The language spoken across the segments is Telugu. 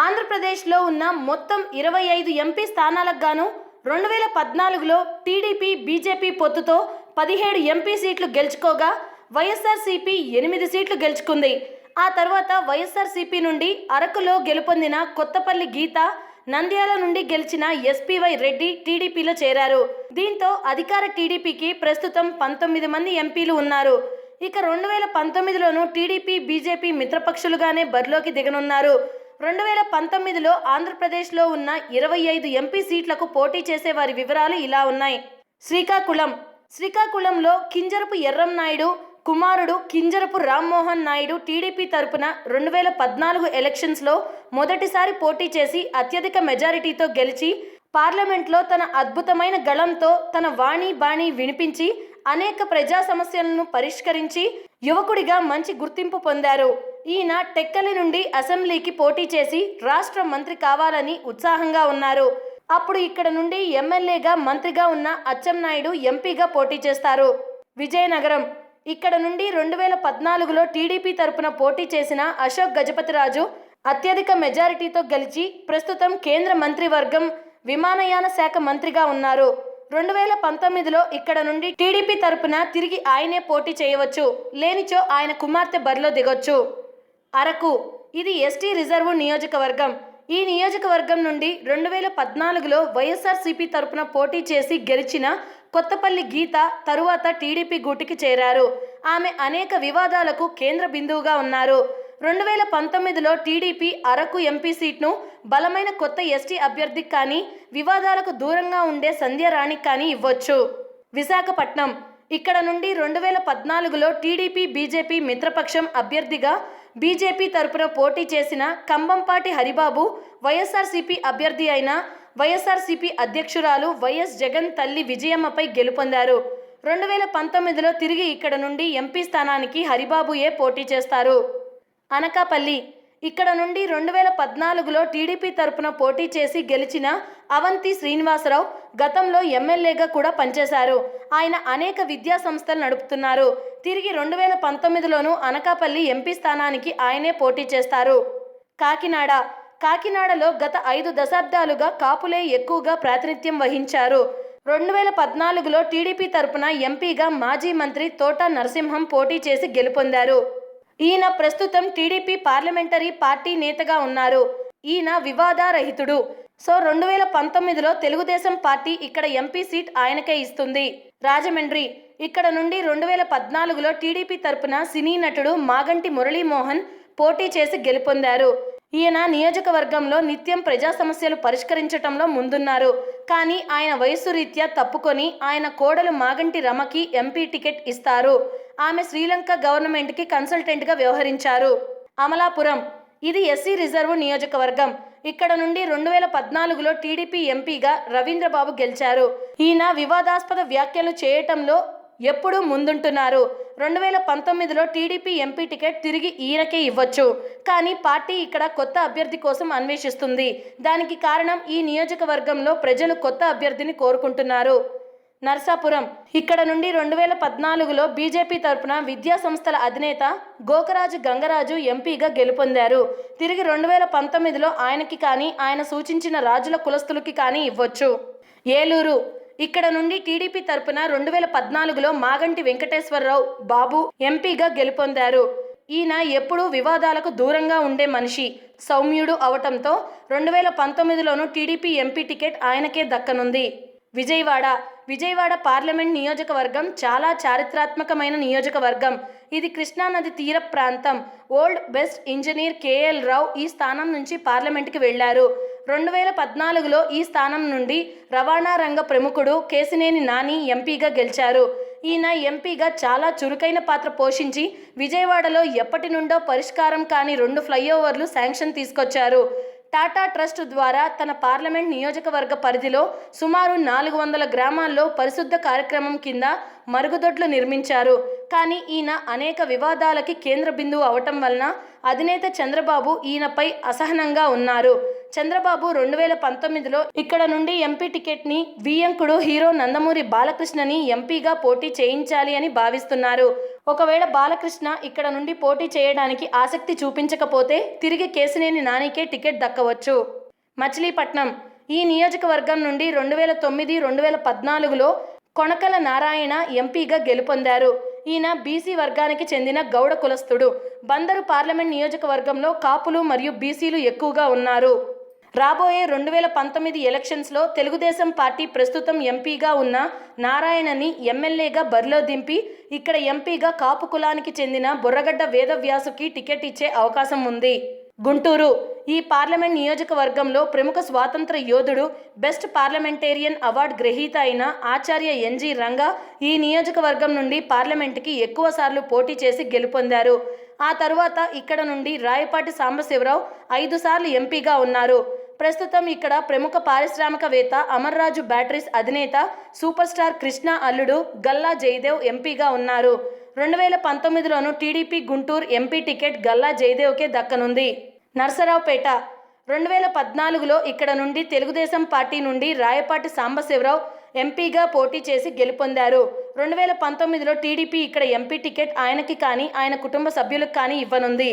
ఆంధ్రప్రదేశ్లో ఉన్న మొత్తం 25 ఎంపీ స్థానాలకు గాను 2014లో టీడీపీ బీజేపీ పొత్తుతో 17 ఎంపీ సీట్లు గెలుచుకోగా వైఎస్ఆర్సీపీ 8 సీట్లు గెలుచుకుంది. ఆ తర్వాత వైఎస్ఆర్సీపీ నుండి అరకులో గెలుపొందిన కొత్తపల్లి గీత, నంద్యాల నుండి గెలిచిన ఎస్పీవై రెడ్డి టీడీపీలో చేరారు. దీంతో అధికార టీడీపీకి ప్రస్తుతం 19 మంది ఎంపీలు ఉన్నారు. ఇక 2019లోనూ టీడీపీ బీజేపీ మిత్రపక్షులుగానే బరిలోకి దిగనున్నారు. 2019లో ఆంధ్రప్రదేశ్లో ఉన్న 25 ఎంపీ సీట్లకు పోటీ చేసే వారి వివరాలు ఇలా ఉన్నాయి. శ్రీకాకుళంలో కింజరపు ఎర్రంనాయుడు కుమారుడు కింజరపు రామ్మోహన్ నాయుడు టీడీపీ తరపున 2014 ఎలక్షన్స్లో మొదటిసారి పోటీ చేసి అత్యధిక మెజారిటీతో గెలిచి పార్లమెంట్లో తన అద్భుతమైన గళంతో తన వాణి బాణి వినిపించి అనేక ప్రజా సమస్యలను పరిష్కరించి యువకుడిగా మంచి గుర్తింపు పొందారు. ఈయన టెక్కలి నుండి అసెంబ్లీకి పోటీ చేసి రాష్ట్ర మంత్రి కావాలని ఉత్సాహంగా ఉన్నారు. అప్పుడు ఇక్కడ నుండి ఎమ్మెల్యేగా మంత్రిగా ఉన్న అచ్చెన్నాయుడు ఎంపీగా పోటీ చేస్తారు. విజయనగరం ఇక్కడ నుండి 2014లో టీడీపీ తరపున పోటీ చేసిన అశోక్ గజపతిరాజు అత్యధిక మెజారిటీతో గెలిచి ప్రస్తుతం కేంద్ర మంత్రివర్గం విమానయాన శాఖ మంత్రిగా ఉన్నారు. 2019లో ఇక్కడ నుండి టీడీపీ తరపున తిరిగి ఆయనే పోటీ చేయవచ్చు, లేనిచో ఆయన కుమార్తె బరిలో దిగొచ్చు. అరకు ఇది ఎస్టీ రిజర్వ్ నియోజకవర్గం. ఈ నియోజకవర్గం నుండి 2014లో వైఎస్ఆర్సీపీ తరపున పోటీ చేసి గెలిచిన కొత్తపల్లి గీత తరువాత టీడీపీ గూటికి చేరారు. ఆమె అనేక వివాదాలకు కేంద్ర బిందువుగా ఉన్నారు. 2019లో టీడీపీ అరకు ఎంపీ సీట్ను బలమైన కొత్త ఎస్టీ అభ్యర్థికి కానీ వివాదాలకు దూరంగా ఉండే సంధ్యారాణికి కానీ ఇవ్వచ్చు. విశాఖపట్నం ఇక్కడ నుండి 2014లో టీడీపీ బీజేపీ మిత్రపక్షం అభ్యర్థిగా బీజేపీ తరపున పోటీ చేసిన కంబంపాటి హరిబాబు వైఎస్ఆర్సీపీ అభ్యర్థి అయిన వైఎస్ఆర్సీపీ అధ్యక్షురాలు వైఎస్ జగన్ తల్లి విజయమ్మపై గెలుపొందారు. 2019లో తిరిగి ఇక్కడ నుండి ఎంపీ స్థానానికి హరిబాబుయే పోటీ చేస్తారు. అనకాపల్లి ఇక్కడ నుండి 2014లో టీడీపీ తరపున పోటీ చేసి గెలిచిన అవంతి శ్రీనివాసరావు గతంలో ఎమ్మెల్యేగా కూడా పనిచేశారు. ఆయన అనేక విద్యా సంస్థలు నడుపుతున్నారు. తిరిగి 2019లోనూ అనకాపల్లి ఎంపీ స్థానానికి ఆయనే పోటీ చేస్తారు. కాకినాడలో గత 5 దశాబ్దాలుగా కాపులే ఎక్కువగా ప్రాతినిధ్యం వహించారు. 2014లో టీడీపీ తరపున ఎంపీగా మాజీ మంత్రి తోట నరసింహం పోటీ చేసి గెలుపొందారు. ఈయన ప్రస్తుతం టీడీపీ పార్లమెంటరీ పార్టీ నేతగా ఉన్నారు. ఈయన వివాదారహితుడు. 2019లో తెలుగుదేశం పార్టీ ఇక్కడ ఎంపీ సీట్ ఆయనకే ఇస్తుంది. రాజమండ్రి ఇక్కడ నుండి 2014లో టీడీపీ తరపున సినీ నటుడు మాగంటి మురళీమోహన్ పోటీ చేసి గెలుపొందారు. ఈయన నియోజకవర్గంలో నిత్యం ప్రజా సమస్యలు పరిష్కరించడంలో ముందున్నారు. కానీ ఆయన వయస్సు రీత్యా తప్పుకొని ఆయన కోడలు మాగంటి రమకి ఎంపీ టికెట్ ఇస్తారు. ఆమె శ్రీలంక గవర్నమెంట్కి కన్సల్టెంట్గా వ్యవహరించారు. అమలాపురం ఇది ఎస్సీ రిజర్వ్ నియోజకవర్గం. ఇక్కడ నుండి 2014లో టీడీపీ ఎంపీగా రవీంద్రబాబు గెలిచారు. ఈయన వివాదాస్పద వ్యాఖ్యలు చేయటంలో ఎప్పుడూ ముందుంటున్నారు. 2019లో టీడీపీ ఎంపీ టికెట్ తిరిగి ఈయనకే ఇవ్వచ్చు. కానీ పార్టీ ఇక్కడ కొత్త అభ్యర్థి కోసం అన్వేషిస్తుంది. దానికి కారణం ఈ నియోజకవర్గంలో ప్రజలు కొత్త అభ్యర్థిని కోరుకుంటున్నారు. నర్సాపురం ఇక్కడ నుండి 2014లో బీజేపీ తరపున విద్యా సంస్థల అధినేత గోకరాజు గంగరాజు ఎంపీగా గెలుపొందారు. తిరిగి 2019లో ఆయనకి కానీ ఆయన సూచించిన రాజుల కులస్తులకి కానీ ఇవ్వచ్చు. ఏలూరు ఇక్కడ నుండి టీడీపీ తరపున 2014లో మాగంటి వెంకటేశ్వరరావు బాబు ఎంపీగా గెలుపొందారు. ఈయన ఎప్పుడూ వివాదాలకు దూరంగా ఉండే మనిషి, సౌమ్యుడు అవటంతో 2019లోనూ టీడీపీ ఎంపీ టికెట్ ఆయనకే దక్కనుంది. విజయవాడ పార్లమెంట్ నియోజకవర్గం చాలా చారిత్రాత్మకమైన నియోజకవర్గం. ఇది కృష్ణానది తీర ప్రాంతం. ఓల్డ్ బెస్ట్ ఇంజనీర్ కేఎల్ రావు ఈ స్థానం నుంచి పార్లమెంట్కి వెళ్లారు. 2014లో ఈ స్థానం నుండి రవాణా రంగ ప్రముఖుడు కేశినేని నాని ఎంపీగా గెలిచారు. ఈయన ఎంపీగా చాలా చురుకైన పాత్ర పోషించి విజయవాడలో ఎప్పటి నుండో పరిష్కారం కాని 2 ఫ్లైఓవర్లు శాంక్షన్ తీసుకొచ్చారు. టాటా ట్రస్ట్ ద్వారా తన పార్లమెంట్ నియోజకవర్గ పరిధిలో సుమారు 400 గ్రామాల్లో పరిశుద్ధ కార్యక్రమం కింద మరుగుదొడ్లు నిర్మించారు. కానీ ఈయన అనేక వివాదాలకి కేంద్ర బిందువు అవటం వలన అధినేత చంద్రబాబు ఈయనపై అసహనంగా ఉన్నారు. చంద్రబాబు 2019లో ఇక్కడ నుండి ఎంపీ టికెట్ని వియంకుడు హీరో నందమూరి బాలకృష్ణని ఎంపీగా పోటీ చేయించాలి అని భావిస్తున్నారు. ఒకవేళ బాలకృష్ణ ఇక్కడ నుండి పోటీ చేయడానికి ఆసక్తి చూపించకపోతే తిరిగి కేశినేని నానికే టికెట్ దక్కవచ్చు. మచిలీపట్నం ఈ నియోజకవర్గం నుండి 2009-2014లో కొణకల నారాయణ ఎంపీగా గెలుపొందారు. ఈయన బీసీ వర్గానికి చెందిన గౌడ కులస్తుడు. బందరు పార్లమెంట్ నియోజకవర్గంలో కాపులు మరియు బీసీలు ఎక్కువగా ఉన్నారు. రాబోయే 2019 ఎలక్షన్స్లో తెలుగుదేశం పార్టీ ప్రస్తుతం ఎంపీగా ఉన్న నారాయణని ఎమ్మెల్యేగా బరిలో దింపి ఇక్కడ ఎంపీగా కాపు కులానికి చెందిన బుర్రగడ్డ వేదవ్యాసుకి టికెట్ ఇచ్చే అవకాశం ఉంది. గుంటూరు ఈ పార్లమెంట్ నియోజకవర్గంలో ప్రముఖ స్వాతంత్ర యోధుడు, బెస్ట్ పార్లమెంటేరియన్ అవార్డు గ్రహీత అయిన ఆచార్య ఎన్జి రంగా ఈ నియోజకవర్గం నుండి పార్లమెంటుకి ఎక్కువ సార్లు పోటీ చేసి గెలుపొందారు. ఆ తరువాత ఇక్కడ నుండి రాయపాటి సాంబశివరావు 5 సార్లు ఎంపీగా ఉన్నారు. ప్రస్తుతం ఇక్కడ ప్రముఖ పారిశ్రామికవేత్త అమర్రాజు బ్యాటరీస్ అధినేత సూపర్ స్టార్ కృష్ణ అల్లుడు గల్లా జయదేవ్ ఎంపీగా ఉన్నారు. 2019లోనూ TDP Guntur MP ticket Galla జయదేవ్కే దక్కనుంది. నర్సరావుపేట 2014లో ఇక్కడ నుండి తెలుగుదేశం పార్టీ నుండి రాయపాటి సాంబశివరావు ఎంపీగా పోటీ చేసి గెలుపొందారు. 2019లో టీడీపీ ఇక్కడ ఎంపీ టికెట్ ఆయనకి కానీ ఆయన కుటుంబ సభ్యులకు కానీ ఇవ్వనుంది.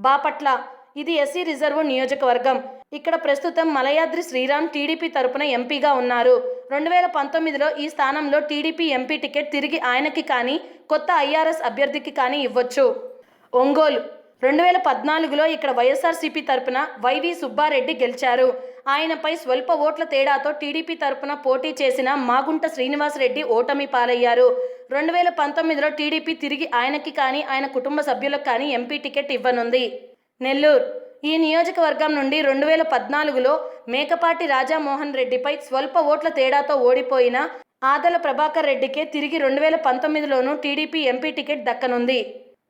బాపట్ల ఇది ఎస్సీ రిజర్వ్ నియోజకవర్గం. ఇక్కడ ప్రస్తుతం మలయాద్రి శ్రీరామ్ టీడీపీ తరపున ఎంపీగా ఉన్నారు. 2019లో ఈ స్థానంలో టీడీపీ ఎంపీ టికెట్ తిరిగి ఆయనకి కానీ కొత్త ఐఆర్ఎస్ అభ్యర్థికి కానీ ఇవ్వచ్చు. ఒంగోలు 2014లో ఇక్కడ వైఎస్ఆర్సీపీ తరపున వైవి సుబ్బారెడ్డి గెలిచారు. ఆయనపై స్వల్ప ఓట్ల తేడాతో టీడీపీ తరపున పోటీ చేసిన మాగుంట శ్రీనివాసరెడ్డి ఓటమి పాలయ్యారు. 2019లో టీడీపీ తిరిగి ఆయనకి కానీ ఆయన కుటుంబ సభ్యులకు కానీ ఎంపీ టికెట్ ఇవ్వనుంది. నెల్లూరు ఈ నియోజకవర్గం నుండి 2014లో మేకపాటి రాజామోహన్ రెడ్డిపై స్వల్ప ఓట్ల తేడాతో ఓడిపోయిన ఆదల ప్రభాకర్ రెడ్డికే తిరిగి 2019లోనూ టీడీపీ ఎంపీ టికెట్ దక్కనుంది.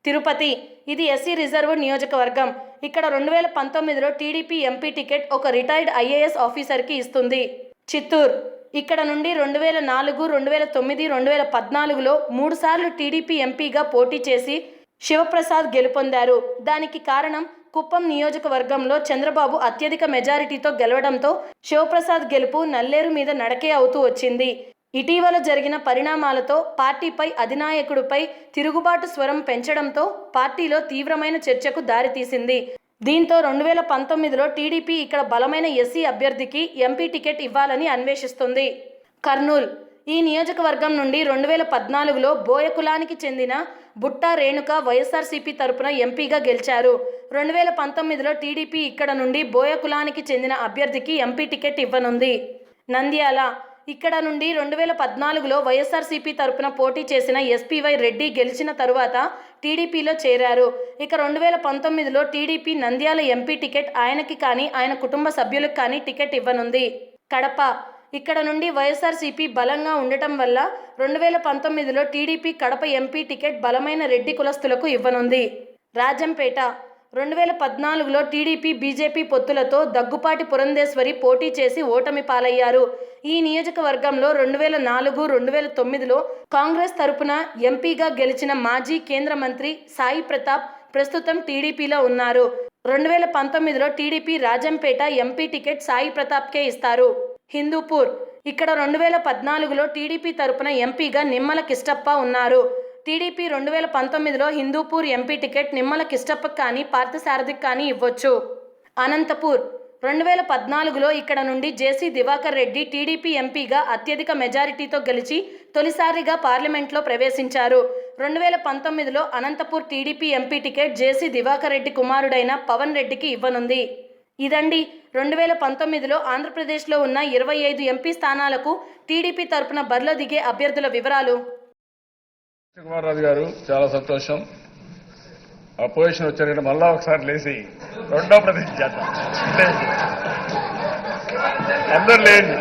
తిరుపతి ఇది ఎస్సీ రిజర్వ్ నియోజకవర్గం. ఇక్కడ 2019లో టీడీపీ ఎంపీ టికెట్ ఒక రిటైర్డ్ ఐఏఎస్ ఆఫీసర్కి ఇస్తుంది. చిత్తూరు ఇక్కడ నుండి 2004, 2009, 2014లో 3 సార్లు టీడీపీ ఎంపీగా పోటీ చేసి శివప్రసాద్ గెలుపొందారు. దానికి కారణం కుప్పం నియోజకవర్గంలో చంద్రబాబు అత్యధిక మెజారిటీతో గెలవడంతో శివప్రసాద్ గెలుపు నల్లేరు మీద నడకే అవుతూ వచ్చింది. ఇటీవల జరిగిన పరిణామాలతో పార్టీపై అధినాయకుడిపై తిరుగుబాటు స్వరం పెంచడంతో పార్టీలో తీవ్రమైన చర్చకు దారితీసింది. దీంతో 2019లో టీడీపీ ఇక్కడ బలమైన ఎస్సీ అభ్యర్థికి ఎంపీ టికెట్ ఇవ్వాలని అన్వేషిస్తుంది. కర్నూలు ఈ నియోజకవర్గం నుండి 2014లో బోయ కులానికి చెందిన బుట్టా రేణుక వైఎస్ఆర్సీపీ తరపున ఎంపీగా గెలిచారు. 2019లో టీడీపీ ఇక్కడ నుండి బోయ కులానికి చెందిన అభ్యర్థికి ఎంపీ టికెట్ ఇవ్వనుంది. నంద్యాల ఇక్కడ నుండి 2014లో వైఎస్ఆర్సీపీ తరపున పోటీ చేసిన ఎస్పీవై రెడ్డి గెలిచిన తరువాత టీడీపీలో చేరారు. ఇక 2019లో టీడీపీ నంద్యాల ఎంపీ టికెట్ ఆయనకి కానీ ఆయన కుటుంబ సభ్యులకు కానీ టికెట్ ఇవ్వనుంది. కడప ఇక్కడ నుండి వైఎస్ఆర్సీపీ బలంగా ఉండటం వల్ల 2019లో టీడీపీ కడప ఎంపీ టికెట్ బలమైన రెడ్డి కులస్తులకు ఇవ్వనుంది. రాజంపేట 2014లో టీడీపీ బీజేపీ పొత్తులతో దగ్గుపాటి పురంధేశ్వరి పోటీ చేసి ఓటమి పాలయ్యారు. ఈ నియోజకవర్గంలో 2004, 2009లో కాంగ్రెస్ తరపున ఎంపీగా గెలిచిన మాజీ కేంద్ర మంత్రి సాయి ప్రతాప్ ప్రస్తుతం టీడీపీలో ఉన్నారు. 2019లో TDP Rajampet MP ticket Sai ప్రతాప్కే ఇస్తారు. హిందూపూర్ ఇక్కడ 2014లో టీడీపీ తరపున ఎంపీగా నిమ్మల కిష్టప్ప ఉన్నారు. టీడీపీ 2019లో హిందూపూర్ ఎంపీ టికెట్ నిమ్మల కిష్టప్పకు కానీ పార్థసారథికి కానీ ఇవ్వచ్చు. అనంతపూర్ 2014లో ఇక్కడ నుండి జేసీ దివాకర్ రెడ్డి టీడీపీ ఎంపీగా అత్యధిక మెజారిటీతో గెలిచి తొలిసారిగా పార్లమెంట్లో ప్రవేశించారు. 2019లో అనంతపూర్ టీడీపీ ఎంపీ టికెట్ జేసీ దివాకర్ రెడ్డి కుమారుడైన పవన్ రెడ్డికి ఇవ్వనుంది. ఇదండి 2019లో ఆంధ్రప్రదేశ్లో ఉన్న 25 ఎంపీ స్థానాలకు టీడీపీ తరపున బరిలో దిగే అభ్యర్థుల వివరాలు. కుమార్ రాజు గారు చాలా సంతోషం. అపోజిషన్ వచ్చారంటే మళ్ళా ఒకసారి లేచి రెండో ప్రతిజ్ఞ చేద్దాం. అందరు లేండి.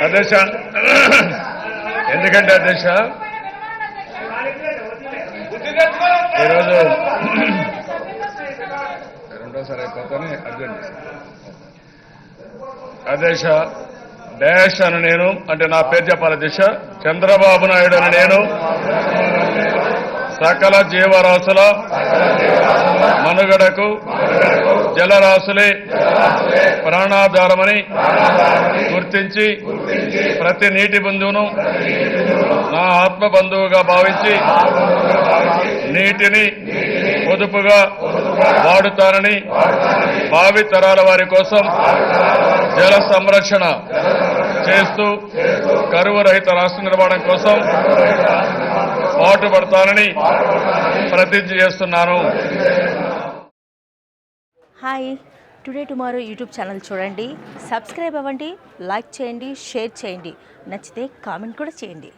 అధ్యక్ష, ఎందుకంటే అధ్యక్ష ఈరోజు రెండోసారి అయిపోతానే అర్జెంట్ అధ్యక్ష డాష్ అని నేను అంటే నా పేరు చెప్పాలి అధ్యక్ష చంద్రబాబు నాయుడు అని నేను సకల జీవరాశుల మనుగడకు జలరాశులే ప్రాణాధారమని గుర్తించి ప్రతి నీటి బిందువును నా ఆత్మ బంధువుగా భావించి నీటిని పొదుపుగా వాడుతానని భావి తరాల వారి కోసం జల సంరక్షణ చేస్తూ కరువు రహిత రాష్ట్ర నిర్మాణం కోసం పాటుపడతానని ప్రతిజ్ఞ చేస్తున్నాను. Hi today tomorrow YouTube channel చూడండి, సబ్స్క్రైబ్ అవ్వండి, లైక్ చేయండి, షేర్ చేయండి, నచ్చితే కామెంట్ కూడా చేయండి.